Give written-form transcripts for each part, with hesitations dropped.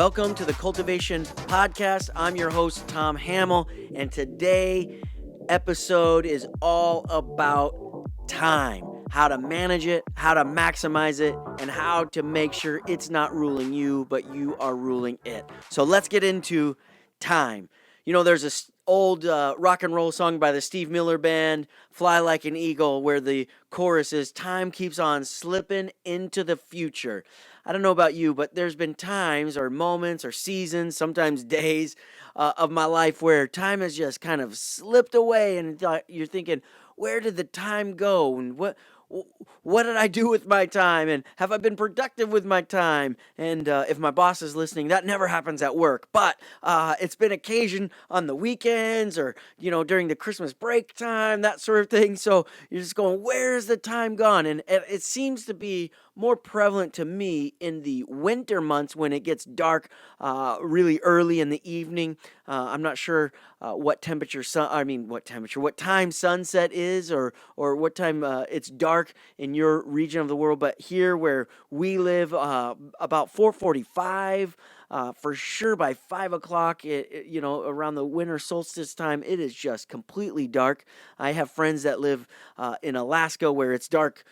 Welcome to the Cultivation Podcast. I'm your host, Tom Hammel, and today episode is all about time, how to manage it, how to maximize it, and how to make sure it's not ruling you, but you are ruling it. So let's get into time. You know, there's this old rock and roll song by the Steve Miller Band, Fly Like an Eagle, where the chorus is, time keeps on slipping into the future. I don't know about you, but there's been times or moments or seasons, sometimes days of my life where time has just kind of slipped away, and you're thinking, where did the time go? And what did I do with my time? And have I been productive with my time? And if my boss is listening, that never happens at work. But it's been occasion on the weekends or, during the Christmas break time, that sort of thing. So you're just going, where's the time gone? And it seems to be more prevalent to me in the winter months when it gets dark really early in the evening. I'm not sure what time sunset is or what time it's dark in your region of the world. But here where we live, about 4:45, for sure by 5 o'clock, around the winter solstice time, it is just completely dark. I have friends that live in Alaska where it's dark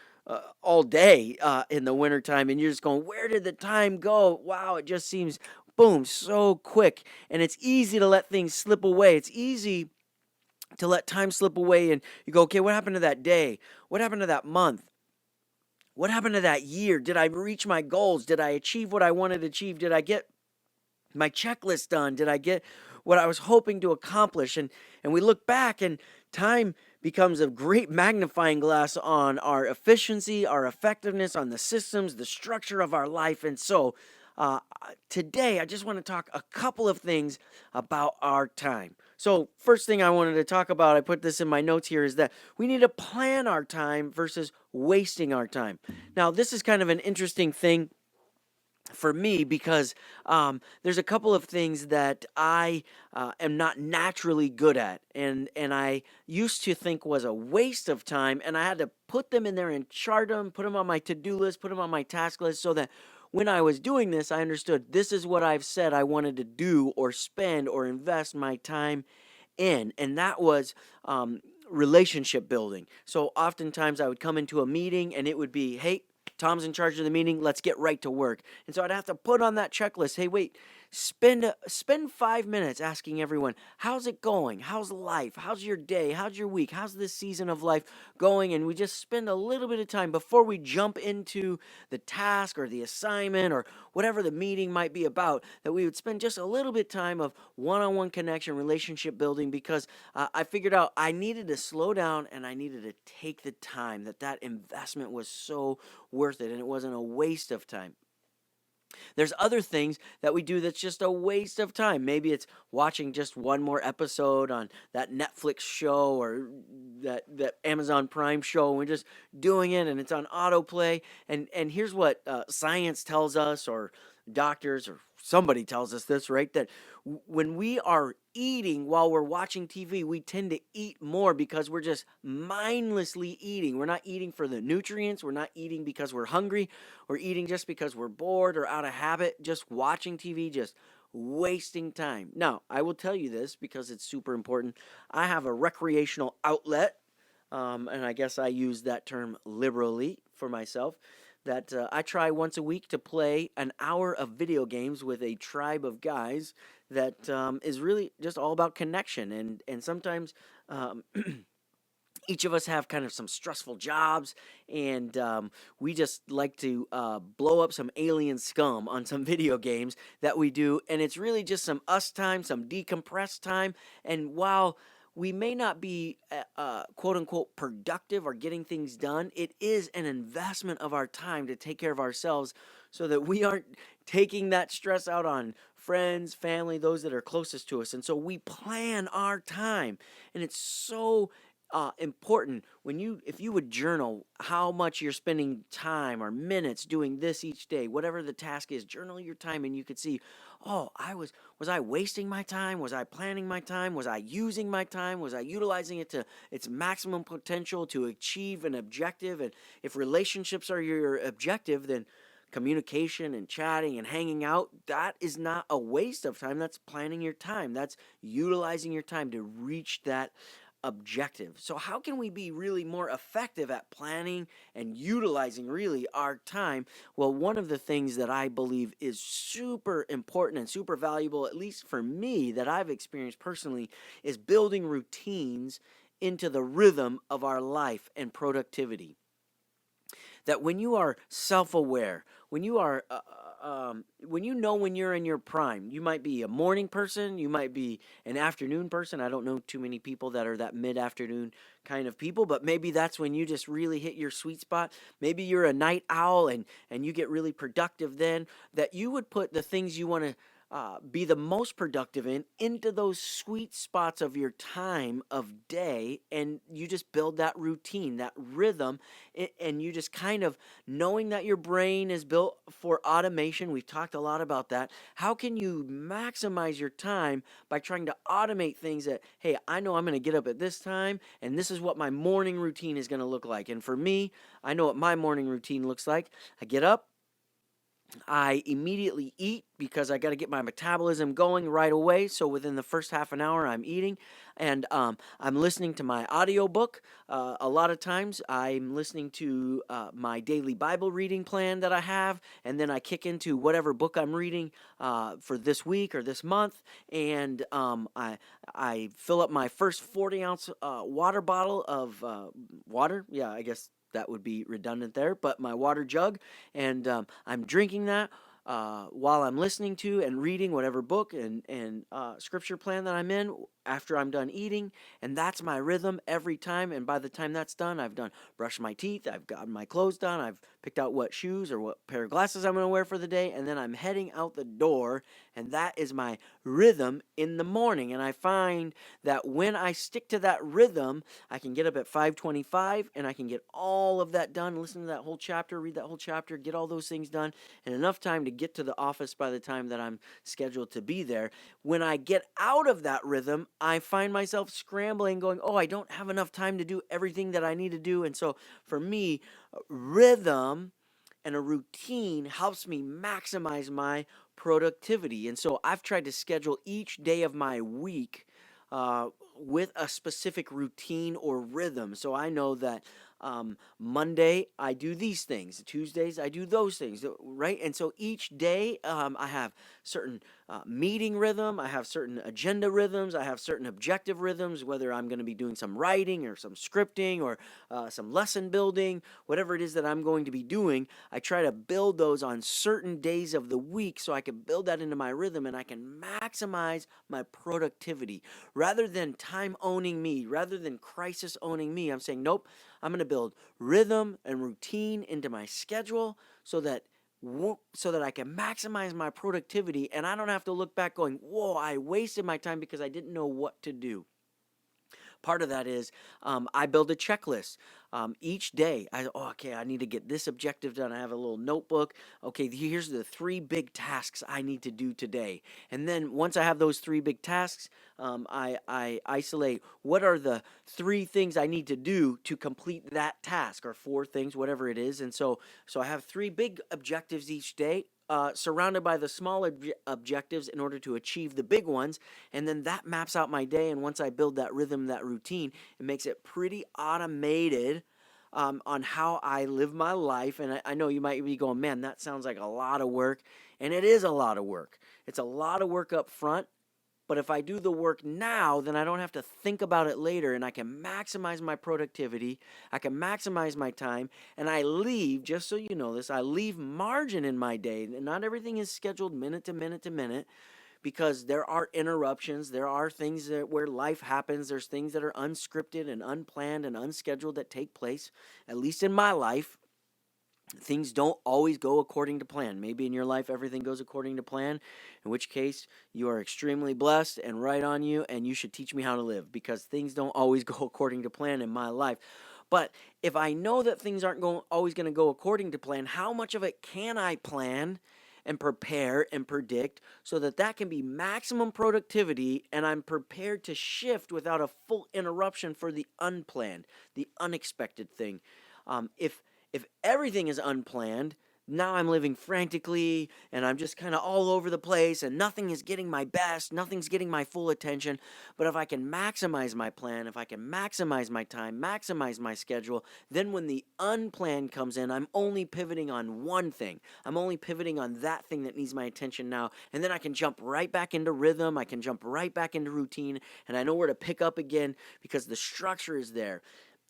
all day in the wintertime, and you're just going, where did the time go? Wow, it just seems, boom, so quick, and it's easy to let things slip away. It's easy to let time slip away, and you go, okay, what happened to that day? What happened to that month? What happened to that year? Did I reach my goals? Did I achieve what I wanted to achieve? Did I get my checklist done? Did I get what I was hoping to accomplish? And we look back, and time becomes a great magnifying glass on our efficiency, our effectiveness, on the systems, the structure of our life. And so today I just want to talk a couple of things about our time. So first thing I wanted to talk about, I put this in my notes here, is that we need to plan our time versus wasting our time. Now, this is kind of an interesting thing for me because there's a couple of things that I am not naturally good at, and I used to think was a waste of time, and I had to put them in there and chart them, put them on my to-do list, put them on my task list, so that when I was doing this, I understood this is what I've said I wanted to do or spend or invest my time in, and that was relationship building. So oftentimes I would come into a meeting and it would be, hey, Tom's in charge of the meeting. Let's get right to work. And so I'd have to put on that checklist. Hey, wait, spend 5 minutes asking everyone, how's it going? How's life? How's your day? How's your week? How's this season of life going? And we just spend a little bit of time before we jump into the task or the assignment or whatever the meeting might be about, that we would spend just a little bit of time of one-on-one connection, relationship building, because I figured out I needed to slow down and I needed to take the time, that investment was so worth it and it wasn't a waste of time. There's other things that we do that's just a waste of time. Maybe it's watching just one more episode on that Netflix show or that Amazon Prime show. And we're just doing it and it's on autoplay. And here's what science tells us, or doctors, or somebody tells us this, right? That when we are eating while we're watching TV, we tend to eat more because we're just mindlessly eating. We're not eating for the nutrients. We're not eating because we're hungry. We're eating just because we're bored or out of habit, just watching TV, just wasting time. Now, I will tell you this because it's super important. I have a recreational outlet, and I guess I use that term liberally for myself, that I try once a week to play an hour of video games with a tribe of guys that is really just all about connection. And sometimes each of us have kind of some stressful jobs, and we just like to blow up some alien scum on some video games that we do. And it's really just some us time, some decompressed time. And while we may not be quote unquote productive or getting things done, it is an investment of our time to take care of ourselves so that we aren't taking that stress out on friends, family, those that are closest to us. And so we plan our time, and it's so important if you would journal how much you're spending time or minutes doing this each day, whatever the task is. Journal your time, and you could see, oh, was I wasting my time? Was I planning my time? Was I using my time? Was I utilizing it to its maximum potential to achieve an objective? And if relationships are your objective, then communication and chatting and hanging out, that is not a waste of time. That's planning your time. That's utilizing your time to reach that objective. So how can we be really more effective at planning and utilizing really our time? Well, one of the things that I believe is super important and super valuable, at least for me, that I've experienced personally, is building routines into the rhythm of our life and productivity. That when you are self-aware, when you know when you're in your prime, you might be a morning person, you might be an afternoon person. I don't know too many people that are that mid-afternoon kind of people, but maybe that's when you just really hit your sweet spot. Maybe you're a night owl and you get really productive then. That you would put the things you want to be the most productive in into those sweet spots of your time of day, and you just build that routine, that rhythm, and you just kind of knowing that your brain is built for automation. We've talked a lot about that. How can you maximize your time by trying to automate things that, hey, I know I'm going to get up at this time, and this is what my morning routine is going to look like. And for me, I know what my morning routine looks like. I get up, I immediately eat because I got to get my metabolism going right away. So within the first half an hour, I'm eating, and I'm listening to my audiobook. A lot of times, I'm listening to my daily Bible reading plan that I have, and then I kick into whatever book I'm reading for this week or this month, and I fill up my first 40-ounce water bottle of water. Yeah, I guess that would be redundant there, but my water jug, and I'm drinking that while I'm listening to and reading whatever book and scripture plan that I'm in after I'm done eating, and that's my rhythm every time. And by the time that's done, I've done brushed my teeth, I've got my clothes done, I've picked out what shoes or what pair of glasses I'm going to wear for the day, and then I'm heading out the door, and that is my rhythm in the morning. And I find that when I stick to that rhythm, I can get up at 5:25 and I can get all of that done, listen to that whole chapter, read that whole chapter, get all those things done, and enough time to get to the office by the time that I'm scheduled to be there. When I get out of that rhythm, I find myself scrambling, going, oh, I don't have enough time to do everything that I need to do. And so for me, rhythm and a routine helps me maximize my productivity. And so I've tried to schedule each day of my week uh, with a specific routine or rhythm. So I know that Monday I do these things, Tuesdays I do those things, right? And so each day I have certain meeting rhythm, I have certain agenda rhythms, I have certain objective rhythms, whether I'm going to be doing some writing or some scripting or some lesson building, whatever it is that I'm going to be doing. I try to build those on certain days of the week so I can build that into my rhythm and I can maximize my productivity. Rather than time owning me, rather than crisis owning me, I'm saying, nope, I'm going to build rhythm and routine into my schedule so that I can maximize my productivity and I don't have to look back going, whoa, I wasted my time because I didn't know what to do. Part of that is I build a checklist each day. Okay, I need to get this objective done. I have a little notebook. Okay, here's the 3 big tasks I need to do today. And then once I have those 3 big tasks, I isolate what are the 3 things I need to do to complete that task, or 4 things, whatever it is. And so I have 3 big objectives each day, surrounded by the small objectives in order to achieve the big ones. And then that maps out my day. And once I build that rhythm, that routine, it makes it pretty automated on how I live my life. And I know you might be going, man, that sounds like a lot of work. And it is a lot of work. It's a lot of work up front. But if I do the work now, then I don't have to think about it later, and I can maximize my productivity, I can maximize my time, and I leave, just so you know this, I leave margin in my day. And not everything is scheduled minute to minute to minute, because there are interruptions, there are things where life happens, there's things that are unscripted and unplanned and unscheduled that take place, at least in my life. Things don't always go according to plan. Maybe in your life everything goes according to plan, in which case you are extremely blessed and right on you, and you should teach me how to live, because things don't always go according to plan in my life. But if I know that things aren't always going to go according to plan, how much of it can I plan and prepare and predict so that that can be maximum productivity, and I'm prepared to shift without a full interruption for the unplanned, the unexpected thing? If everything is unplanned, now I'm living frantically and I'm just kind of all over the place and nothing is getting my best, nothing's getting my full attention. But if I can maximize my plan, if I can maximize my time, maximize my schedule, then when the unplanned comes in, I'm only pivoting on one thing. I'm only pivoting on that thing that needs my attention now. And then I can jump right back into rhythm. I can jump right back into routine. And I know where to pick up again because the structure is there.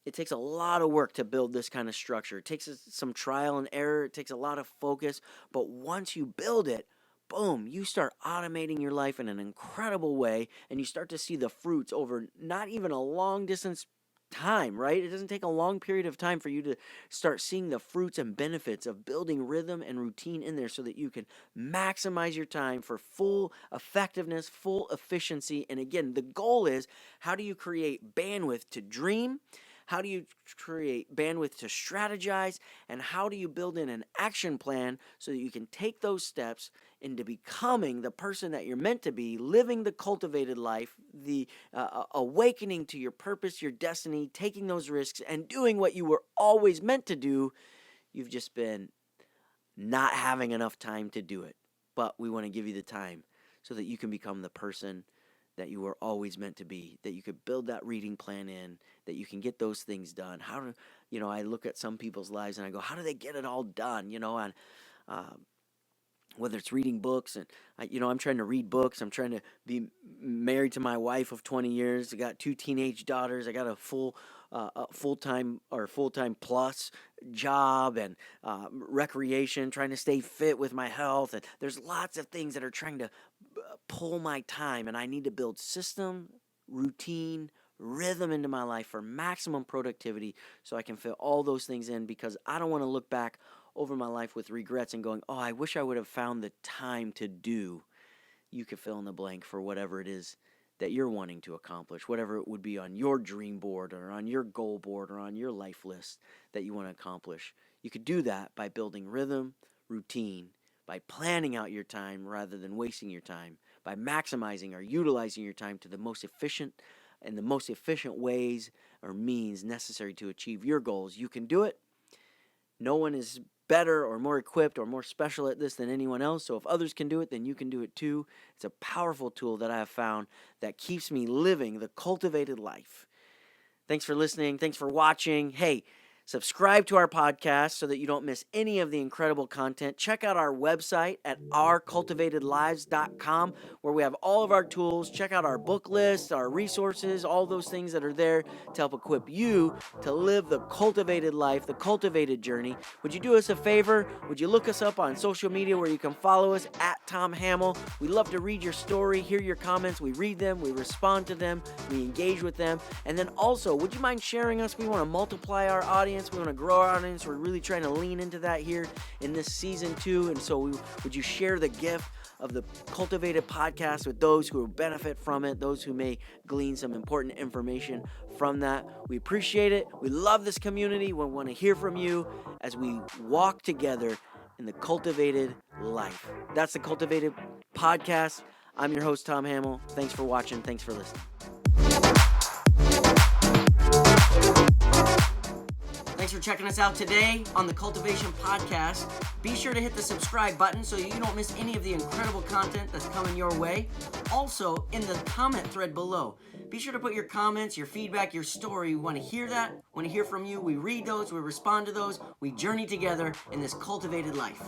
It takes a lot of work to build this kind of structure. It takes some trial and error. It takes a lot of focus. But once you build it, boom, you start automating your life in an incredible way. And you start to see the fruits over not even a long distance time, right? It doesn't take a long period of time for you to start seeing the fruits and benefits of building rhythm and routine in there so that you can maximize your time for full effectiveness, full efficiency. And again, the goal is, how do you create bandwidth to dream? How do you create bandwidth to strategize? And how do you build in an action plan so that you can take those steps into becoming the person that you're meant to be, living the cultivated life, the awakening to your purpose, your destiny, taking those risks, and doing what you were always meant to do? You've just been not having enough time to do it. But we want to give you the time so that you can become the person that you were always meant to be, that you could build that reading plan in, that you can get those things done. How do, I look at some people's lives and I go, how do they get it all done? And whether it's reading books, and I'm trying to read books. I'm trying to be married to my wife of 20 years. I got 2 teenage daughters. I got a full-time plus job and recreation, trying to stay fit with my health. And there's lots of things that are trying to pull my time, and I need to build system, routine, rhythm into my life for maximum productivity so I can fit all those things in, because I don't want to look back over my life with regrets and going, oh, I wish I would have found the time to do. You could fill in the blank for whatever it is that you're wanting to accomplish, whatever it would be on your dream board or on your goal board or on your life list that you want to accomplish. You could do that by building rhythm, routine, by planning out your time rather than wasting your time, by maximizing or utilizing your time to the most efficient and the most efficient ways or means necessary to achieve your goals. You can do it. No one is better or more equipped or more special at this than anyone else. So if others can do it, then you can do it too. It's a powerful tool that I have found that keeps me living the cultivated life. Thanks for listening. Thanks for watching. Hey, subscribe to our podcast so that you don't miss any of the incredible content. Check out our website at ourcultivatedlives.com, where we have all of our tools. Check out our book list, our resources, all those things that are there to help equip you to live the cultivated life, the cultivated journey. Would you do us a favor? Would you look us up on social media where you can follow us at Tom Hammel? We love to read your story, hear your comments. We read them, we respond to them, we engage with them. And then also, would you mind sharing us? We want to multiply our audience. We want to grow our audience. We're really trying to lean into that here in this season 2. And so would you share the gift of the Cultivated podcast with those who will benefit from it, those who may glean some important information from that? We appreciate it. We love this community. We want to hear from you as we walk together in the cultivated life. That's the Cultivated podcast. I'm your host, Tom Hammel. Thanks for watching. Thanks for listening. Thanks for checking us out today on the Cultivation Podcast. Be sure to hit the subscribe button so you don't miss any of the incredible content that's coming your way. Also, in the comment thread below, be sure to put your comments, your feedback, your story. We want to hear that. We want to hear from you. We read those. We respond to those. We journey together in this cultivated life.